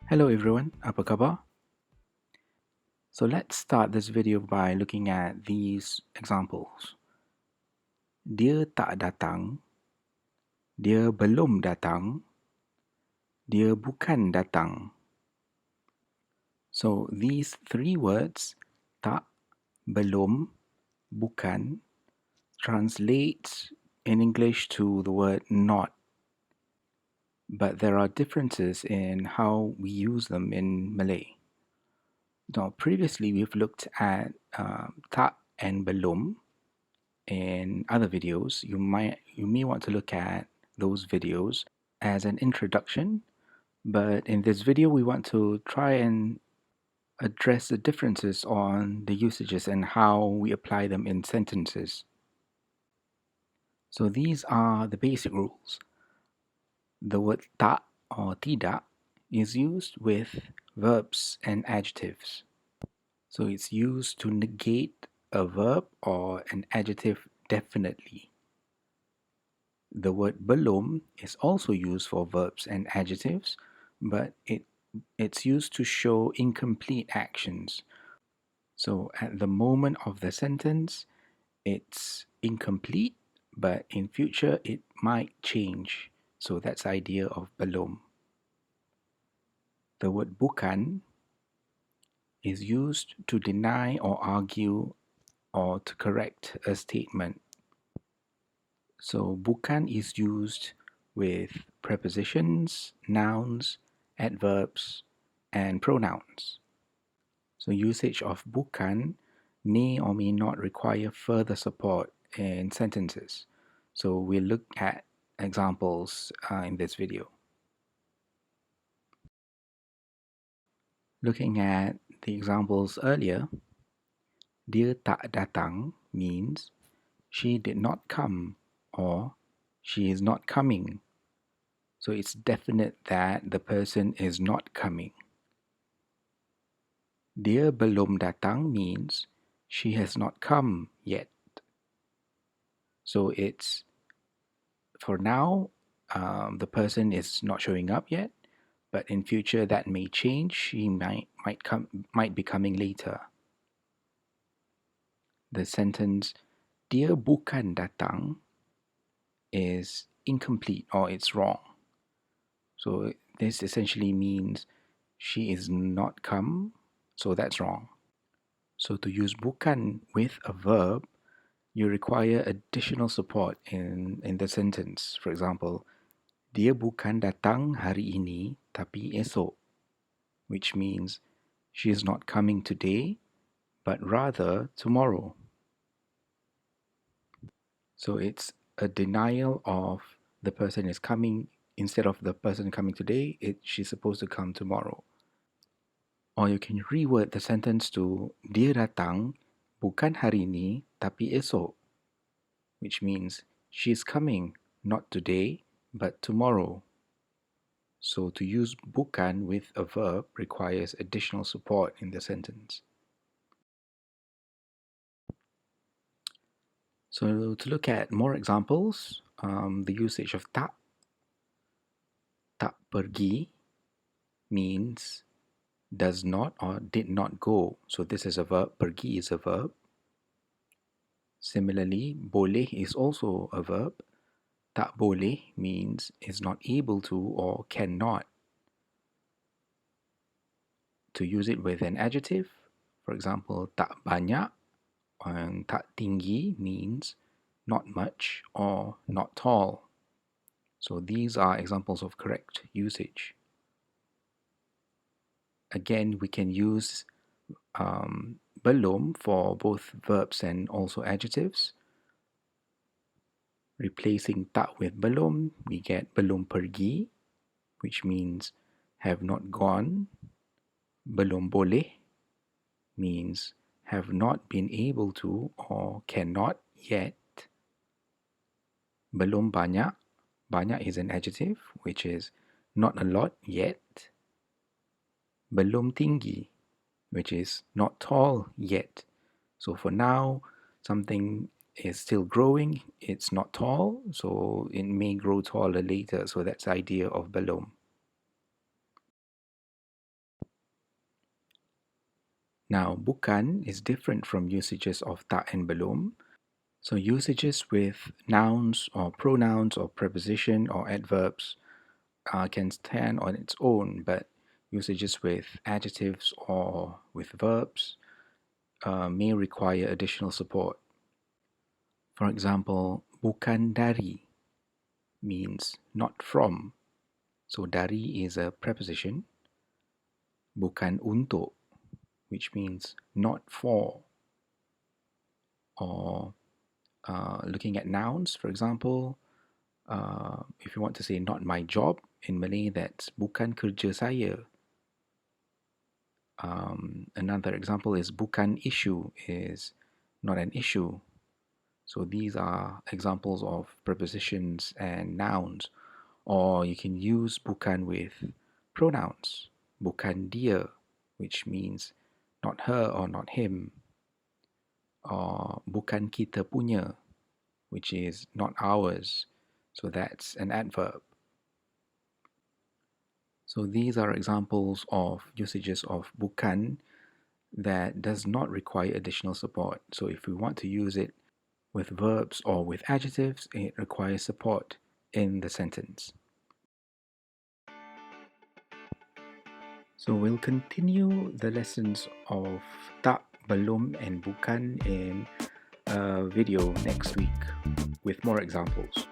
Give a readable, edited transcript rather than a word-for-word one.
Hello everyone, apa khabar? So let's start this video by looking at these examples. Dia tak datang, dia belum datang, dia bukan datang. So these three words, tak, belum, bukan, translate in English to the word not. But there are differences in how we use them in Malay. Now, previously we've looked at tak and belum. In other videos, you may want to look at those videos as an introduction, but in this video we want to try and address the differences on the usages and how we apply them in sentences. So these are the basic rules. The word tak or tidak is used with verbs and adjectives. So it's used to negate a verb or an adjective definitely. The word belum is also used for verbs and adjectives, but it's used to show incomplete actions. So at the moment of the sentence, it's incomplete, but in future it might change. So that's the idea of belum. The word bukan is used to deny or argue or to correct a statement. So bukan is used with prepositions, nouns, adverbs, and pronouns. So usage of bukan may or may not require further support in sentences. So we'll look at examples in this video. Looking at the examples earlier, dia tak datang means she did not come or she is not coming. So it's definite that the person is not coming. Dia belum datang means she has not come yet. So it's, for now, the person is not showing up yet, but in future that may change. She might be coming later. The sentence dia bukan datang is incomplete or it's wrong. So this essentially means she is not come, so that's wrong. So to use bukan with a verb, you require additional support in the sentence. For example, dia bukan datang hari ini, tapi esok, which means she is not coming today, but rather tomorrow. So it's a denial of the person is coming. Instead of the person coming today, she's supposed to come tomorrow. Or you can reword the sentence to dia datang bukan hari ini tapi esok, which means she is coming not today but tomorrow. So to use bukan with a verb requires additional support in the sentence. So to look at more examples, the usage of tak pergi means does not or did not go. So this is a verb, pergi is a verb. Similarly, boleh is also a verb. Tak boleh means is not able to or cannot. To use it with an adjective, for example, tak banyak and tak tinggi means not much or not tall. So these are examples of correct usage. Again, we can use belum for both verbs and also adjectives. Replacing tak with belum, we get belum pergi, which means have not gone. Belum boleh means have not been able to or cannot yet. Belum banyak, banyak is an adjective, which is not a lot yet. Belum tinggi, which is not tall yet. So for now, something is still growing, it's not tall, so it may grow taller later. So that's the idea of belum. Now, bukan is different from usages of tak and belum. So usages with nouns or pronouns or preposition or adverbs can stand on its own, but usages with adjectives or with verbs may require additional support. For example, bukan dari means not from. So dari is a preposition. Bukan untuk, which means not for. Or looking at nouns, for example, if you want to say not my job, in Malay that's bukan kerja saya. Another example is bukan issue is not an issue. So these are examples of prepositions and nouns. Or you can use bukan with pronouns. Bukan dia, which means not her or not him. Or bukan kita punya, which is not ours. So that's an adverb. So these are examples of usages of bukan that does not require additional support. So if we want to use it with verbs or with adjectives, it requires support in the sentence. So we'll continue the lessons of tak, belum, and bukan in a video next week with more examples.